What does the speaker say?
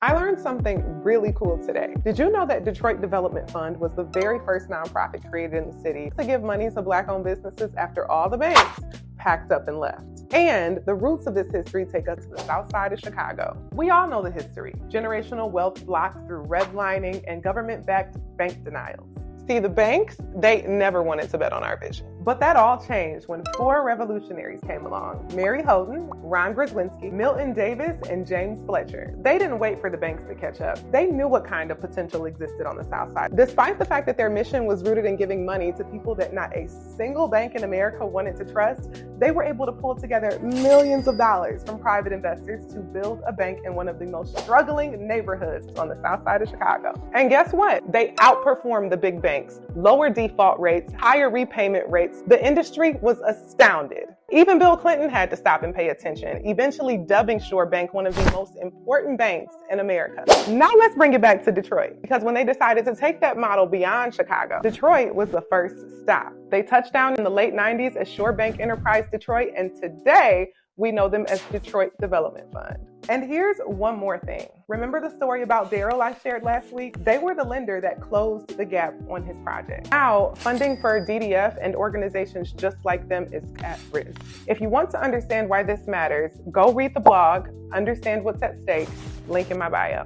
I learned something really cool today. Did you know that Detroit Development Fund was the very first nonprofit created in the city to give money to Black-owned businesses after all the banks packed up and left? And the roots of this history take us to the south side of Chicago. We all know the history: generational wealth blocked through redlining and government-backed bank denials. See, the banks, they never wanted to bet on our vision. But that all changed when four revolutionaries came along: Mary Houghton, Ron Grzewinski, Milton Davis, and James Fletcher. They didn't wait for the banks to catch up. They knew what kind of potential existed on the South Side. Despite the fact that their mission was rooted in giving money to people that not a single bank in America wanted to trust, they were able to pull together millions of dollars from private investors to build a bank in one of the most struggling neighborhoods on the South Side of Chicago. And guess what? They outperformed the big banks. Lower default rates, higher repayment rates. The industry was astounded. Even Bill Clinton had to stop and pay attention, eventually dubbing Shore Bank one of the most important banks in America. Now let's bring it back to Detroit, because when they decided to take that model beyond Chicago, Detroit was the first stop. They touched down in the late 90s as Shore Bank Enterprise Detroit, and today we know them as Detroit Development Fund. And here's one more thing. Remember the story about Daryl I shared last week? They were the lender that closed the gap on his project. Now, funding for DDF and organizations just like them is at risk. If you want to understand why this matters, go read the blog, understand what's at stake, link in my bio.